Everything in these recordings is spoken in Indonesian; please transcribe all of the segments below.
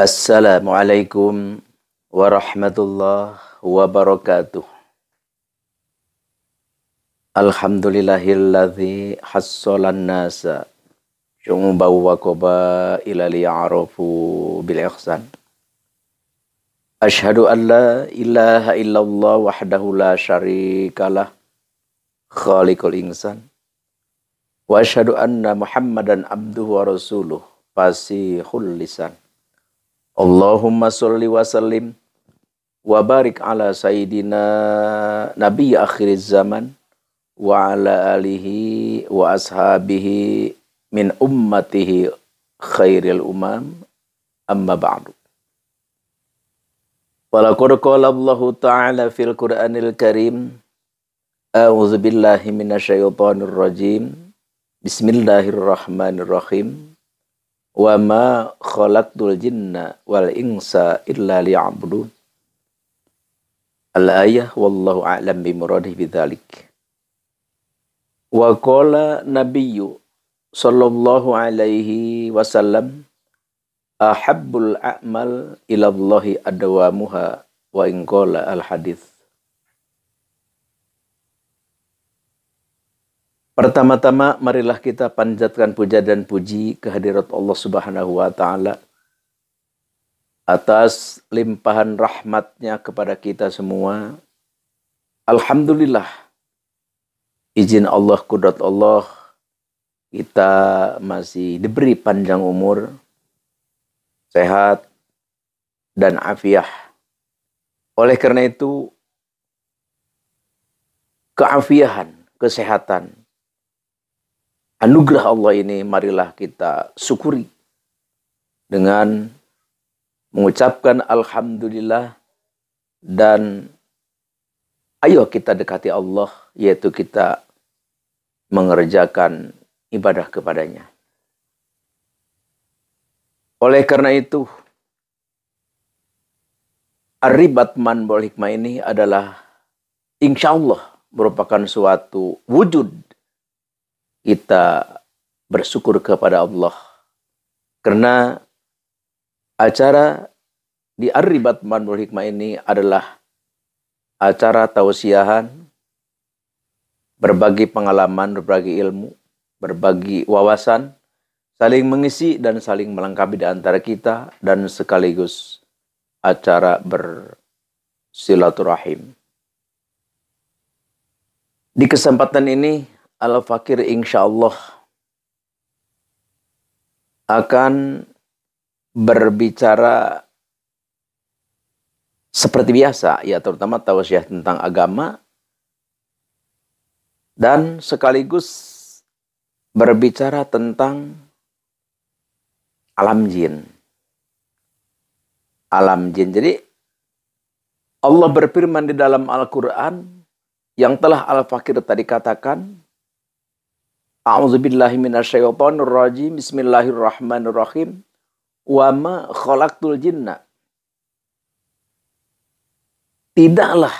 Assalamualaikum warahmatullahi wabarakatuh. Alhamdulillahilladzi hassalan nasa syu'uban wa qabaila liya'arafu bil ihsan. Asyhadu an la ilaha illallah wahdahu la syarikalah khaliqul insan. Wa asyhadu anna Muhammadan abduhu wa rasuluh fasihul lisan. Allahumma sholli wa sallim wa barik ala sayyidina nabi akhiriz zaman wa ala alihi wa ashabihi min ummatihi khairil umam amma ba'du. Walaqad qala Allahu ta'ala fil Qur'anil Karim a'udzu billahi minasyaitonir rajim. Bismillahirrahmanirrahim. Wa ma khalaqtul jinna wal insa illa liya'budun. Al-ayah wallahu a'lam bimuradihi bidzalik. Wa qala nabiyyu sallallahu alaihi wasallam ahabbul a'mal ilallahi adwamuha wa in qala al-hadits. Pertama-tama marilah kita panjatkan puja dan puji kehadirat Allah Subhanahu wa Ta'ala atas limpahan rahmatnya kepada kita semua. Alhamdulillah, izin Allah, kudrat Allah, kita masih diberi panjang umur, sehat, dan afiah. Oleh karena itu, keafiahan, kesehatan, anugerah Allah ini marilah kita syukuri dengan mengucapkan alhamdulillah dan ayo kita dekati Allah, yaitu kita mengerjakan ibadah kepadanya. Oleh karena itu, Ar-Ribat Manbul Hikmah ini adalah insya Allah merupakan suatu wujud kita bersyukur kepada Allah. Karena acara di Ar-Ribat Manbul Hikmah ini adalah acara tausiahan, berbagi pengalaman, berbagi ilmu, berbagi wawasan, saling mengisi dan saling melengkapi di antara kita, dan sekaligus acara bersilaturahim. Di kesempatan ini, Al-Fakir insya Allah akan berbicara seperti biasa, ya, terutama tausiah tentang agama, dan sekaligus berbicara tentang alam jin. Alam jin. Jadi Allah berfirman di dalam Al-Quran yang telah Al-Fakir tadi katakan, A'udzubillahi minasyaitonir rajim. Bismillahirrahmanirrahim. Wa ma khalaqtul jinna. Tidaklah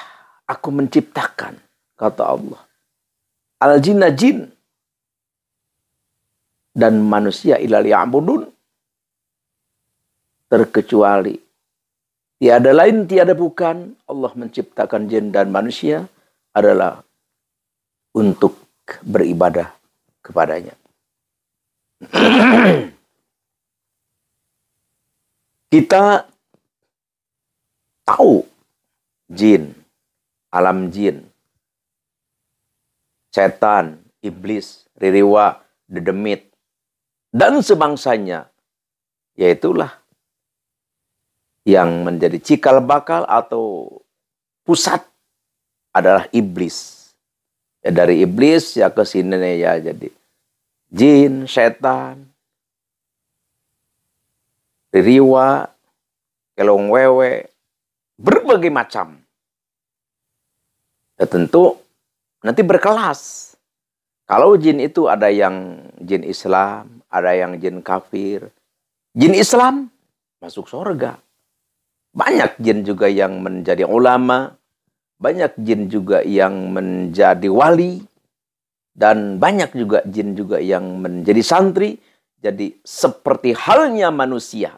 aku menciptakan, kata Allah, al-jinna, jin, dan manusia illa liya'budun, terkecuali tiada lain tiada bukan Allah menciptakan jin dan manusia adalah untuk beribadah kepadanya. Kita tahu jin, alam jin, setan, iblis, ririwa, dedemit, dan sebangsanya, yaitulah yang menjadi cikal bakal atau pusat adalah iblis. Ya, dari iblis ya ke sini ya jadi jin, setan, ririwa, kelong wewe, berbagai macam. Ya, tentu nanti berkelas. Kalau jin itu ada yang jin Islam, ada yang jin kafir. Jin Islam masuk surga. Banyak jin juga yang menjadi ulama. Banyak jin juga yang menjadi wali. Dan banyak juga jin juga yang menjadi santri. Jadi seperti halnya manusia.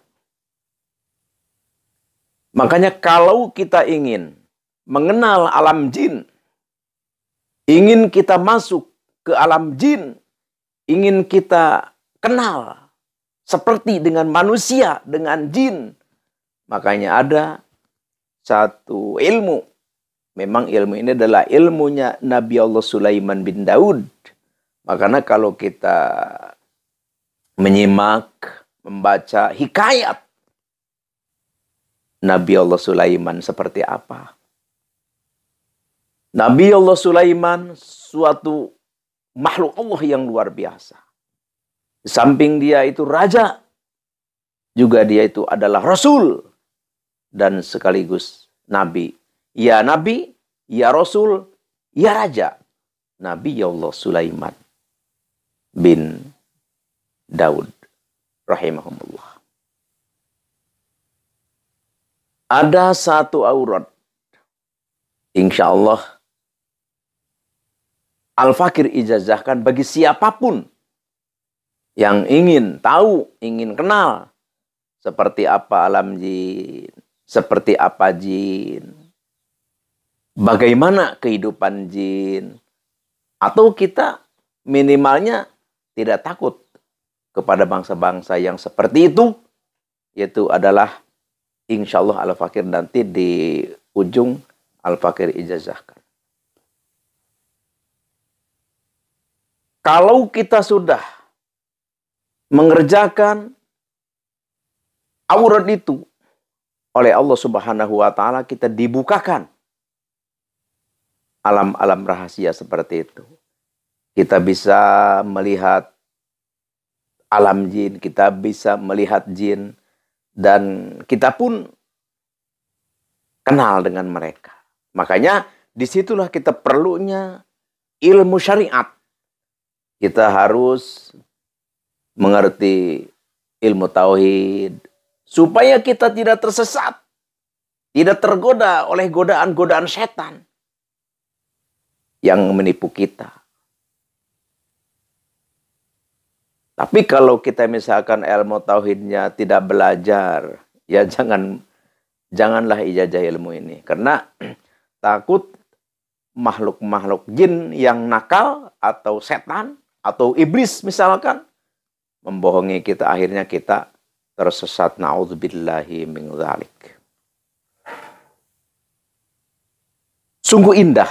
Makanya kalau kita ingin mengenal alam jin, ingin kita masuk ke alam jin, ingin kita kenal seperti dengan manusia, dengan jin, makanya ada satu ilmu. Memang ilmu ini adalah ilmunya Nabi Allah Sulaiman bin Daud. Makanya kalau kita menyimak, membaca hikayat Nabi Allah Sulaiman seperti apa. Nabi Allah Sulaiman suatu makhluk Allah yang luar biasa. Di samping dia itu raja, juga dia itu adalah rasul dan sekaligus nabi. Ya nabi, ya rasul, ya raja. Nabi Allah Sulaiman bin Daud rahimahumullah. Ada satu aurat, insya Allah Al-Fakir ijazahkan bagi siapapun yang ingin tahu, ingin kenal seperti apa alam jin, seperti apa jin, bagaimana kehidupan jin, atau kita minimalnya tidak takut kepada bangsa-bangsa yang seperti itu, yaitu adalah insya Allah Al-Fakir nanti di ujung Al-Fakir ijazahkan. Kalau kita sudah mengerjakan aurat itu oleh Allah Subhanahu wa taala, kita dibukakan alam-alam rahasia seperti itu. Kita bisa melihat alam jin, kita bisa melihat jin, dan kita pun kenal dengan mereka. Makanya disitulah kita perlunya ilmu syariat. Kita harus mengerti ilmu tauhid supaya kita tidak tersesat, tidak tergoda oleh godaan-godaan setan yang menipu kita. Tapi kalau kita misalkan ilmu tauhidnya tidak belajar, ya janganlah ijazah ilmu ini, karena takut makhluk-makhluk jin yang nakal atau setan atau iblis misalkan membohongi kita, akhirnya kita tersesat. Na'udzubillahi min dzalik. Sungguh indah.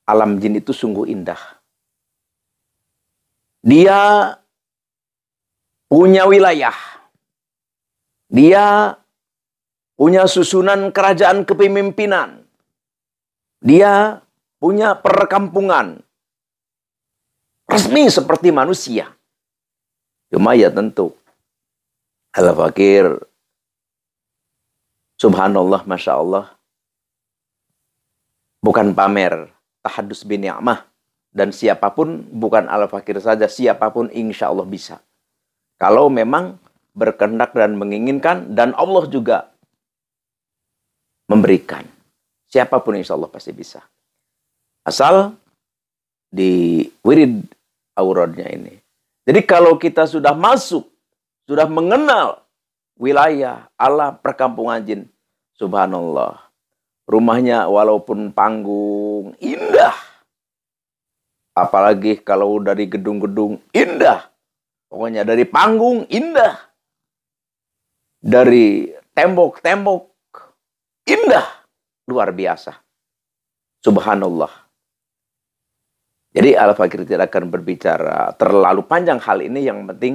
Alam jin itu sungguh indah. Dia punya wilayah. Dia punya susunan kerajaan kepemimpinan. Dia punya perkampungan. Resmi seperti manusia. Cuma ya tentu. Al-Fakir. Subhanallah, Masya Allah. Bukan pamer. Tahadus bin ni'mah. Dan siapapun, bukan Al-Fakir saja, siapapun insya Allah bisa. Kalau memang berkehendak dan menginginkan, dan Allah juga memberikan. Siapapun insya Allah pasti bisa. Asal di wirid auradnya ini. Jadi kalau kita sudah masuk, sudah mengenal wilayah alam perkampungan jin, subhanallah. Rumahnya walaupun panggung, indah. Apalagi kalau dari gedung-gedung, indah. Pokoknya dari panggung, indah. Dari tembok-tembok, indah. Luar biasa. Subhanallah. Jadi Al-Fakir tidak akan berbicara terlalu panjang hal ini. Yang penting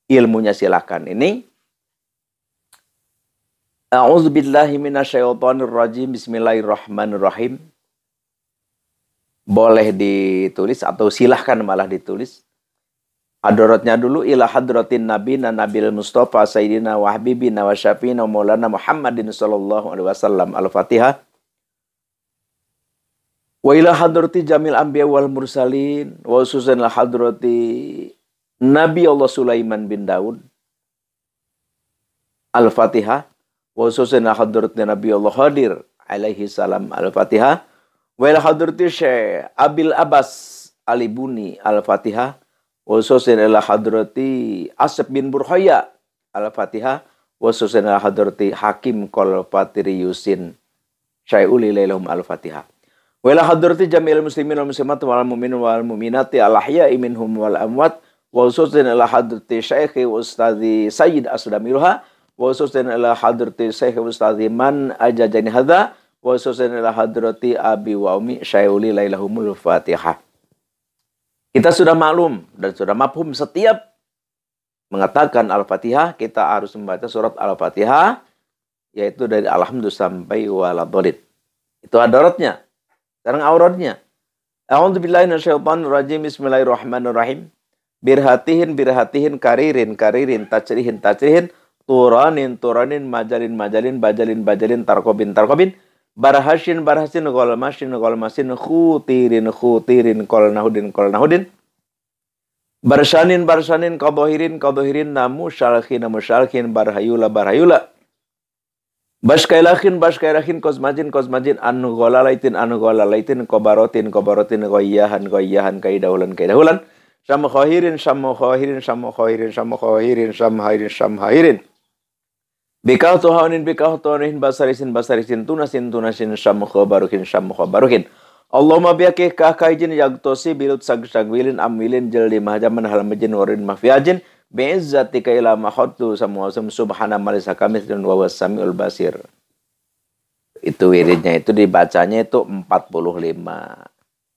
ilmunya silakan. Ini. A'udzubillahi minasyaitonirrajim. Bismillahirrahmanirrahim. Boleh ditulis atau silahkan malah ditulis. Hadratatnya dulu. Ila hadratin nabina nabil mustafa sayyidina wa habibina wa syafiina wa maulana Muhammadin sallallahu alaihi wasallam. Al-Fatihah. Wa ila hadrati jamil anbiya wal mursalin wa khususan ila hadrati Nabi Allah Sulaiman bin Daud. Al-Fatihah. Wa khususan ila hadrati Nabi Allah Khadir alaihi salam. Al-Fatihah. Wa ila hadrati Syekh Abil Abbas Alibuni. Al-Fatihah. Wa khususan ila hadrati Asep bin Burhaya. Al-Fatihah. wa susan ala hadrati Hakim Qol Fatiri Yusin Syai'uli lailahum al-Fatihah. Wa ila hadrati jami'il muslimin wal muslimat wal mu'minin wal mu'minati al ahya'i minhum wal amwat wa susan ala hadrati Syekh Ustazi Sayyid Asdamilha wa susan ala hadrati Syekh Ustazi man ajajani hadza wa susan ala hadrati Abi wa Umi Syai'uli lailahumul Fatihah. Kita sudah maklum dan sudah mafhum setiap mengatakan Al-Fatihah, kita harus membaca surat Al-Fatihah, yaitu dari Alhamdulillah sampai Waladolid. Itu adaratnya. Sekarang auratnya. A'udzubillahi minasyaitonirrajim. Bismillahirrahmanirrahim. Birhatihin, birhatihin, karirin, karirin, tajrihin, tajrihin, turanin, turanin, majalin, majalin, bajalin, bajalin, tarkobin, tarkobin, barhashin, barhasin, golmasin, golmasin, khutirin, khutirin, kolnahudin, kolnahudin, barsanin, barsanin, kodohirin, kodohirin, namu syalhin, namu syalhin, barhayula, barhayula, baskailahin, baskailahin, kosmajin, kosmajin, anu golalaitin, kobarotin, kobarotin, goyahan, goyahan, kaidahulan, kaidahulan, samkhohirin, samkhohirin, samkhohirin, samkhohirin, samkhohirin, samkhohirin. Bikau tuhanin, bikau tuhanin, basarisin, basarisin, tunasin, tunasin, syamukho barukin, syamukho barukin. Allahumma biakih kakajin yagtosi bilut sag-sagwilin amwilin jeldi mahajaman halamajin warin mafiajin be'izzatika ila mahotu samuasum subhana malisa kamis dan wawasami'ul basir. Itu wiridnya itu dibacanya itu 45.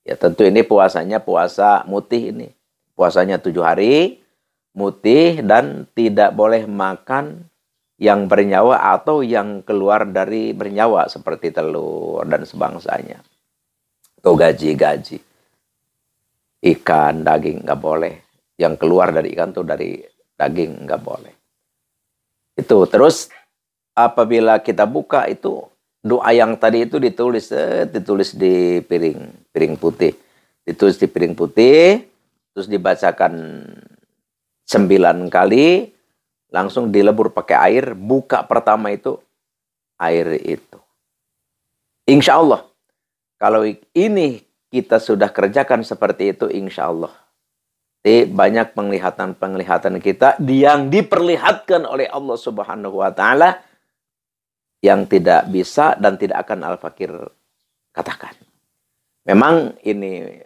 Ya tentu ini puasanya puasa mutih ini. Puasanya 7 hari, mutih dan tidak boleh makan yang bernyawa atau yang keluar dari bernyawa seperti telur dan sebangsanya. Atau gaji-gaji. Ikan, daging nggak boleh. Yang keluar dari ikan tuh dari daging nggak boleh. Itu terus apabila kita buka itu doa yang tadi itu ditulis di piring putih. Ditulis di piring putih, terus dibacakan 9 kali. Langsung dilebur pakai air, buka pertama itu air itu. Insya Allah, kalau ini kita sudah kerjakan seperti itu, insya Allah. Banyak penglihatan-penglihatan kita yang diperlihatkan oleh Allah Subhanahu wa Ta'ala yang tidak bisa dan tidak akan Al-Fakir katakan. Memang ini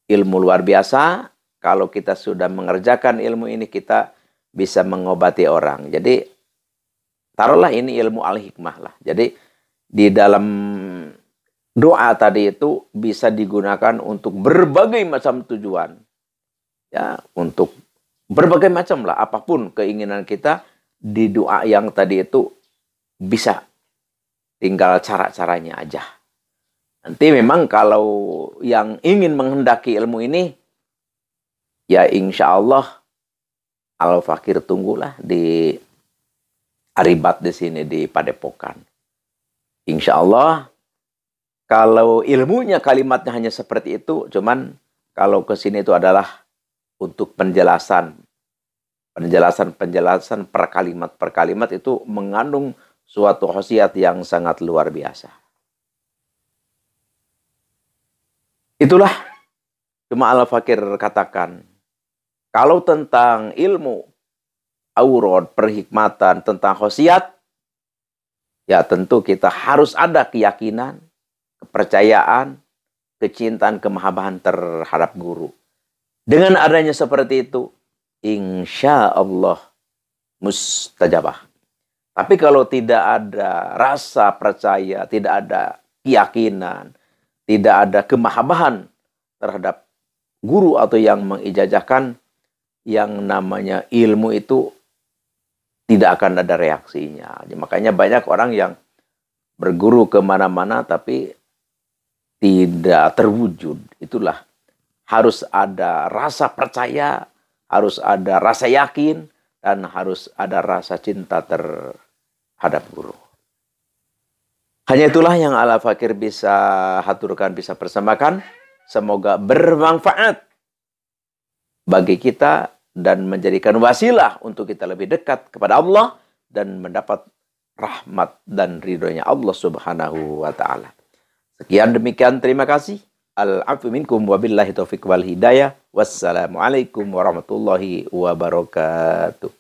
ilmu luar biasa. Kalau kita sudah mengerjakan ilmu ini, kita bisa mengobati orang. Jadi taruhlah ini ilmu al-hikmah lah. Jadi di dalam doa tadi itu bisa digunakan untuk berbagai macam tujuan. Ya, untuk berbagai macam lah. Apapun keinginan kita di doa yang tadi itu bisa. Tinggal cara-caranya aja. Nanti memang kalau yang ingin menghendaki ilmu ini, ya insya Allah Al-Fakir tunggulah di Aribat di sini di Padepokan. Insya Allah kalau ilmunya kalimatnya hanya seperti itu, cuman kalau ke sini itu adalah untuk penjelasan per kalimat itu mengandung suatu khasiat yang sangat luar biasa. Itulah cuma Al-Fakir katakan. Kalau tentang ilmu, aurat, perhikmatan, tentang khosiat, ya tentu kita harus ada keyakinan, kepercayaan, kecintaan, kemahabbatan terhadap guru. Dengan adanya seperti itu, insya Allah mustajabah. Tapi kalau tidak ada rasa percaya, tidak ada keyakinan, tidak ada kemahabbatan terhadap guru atau yang mengijazahkan, yang namanya ilmu itu tidak akan ada reaksinya. Makanya banyak orang yang berguru kemana-mana tapi tidak terwujud. Itulah harus ada rasa percaya, harus ada rasa yakin, dan harus ada rasa cinta terhadap guru. Hanya itulah yang Al-Fakir bisa haturkan, bisa persembahkan. Semoga bermanfaat bagi kita dan menjadikan wasilah untuk kita lebih dekat kepada Allah dan mendapat rahmat dan ridhonya Allah Subhanahu wa Ta'ala. Sekian demikian, terima kasih. Al-'afwu minkum wabillahi taufiq wal hidayah. Wassalamualaikum warahmatullahi wabarakatuh.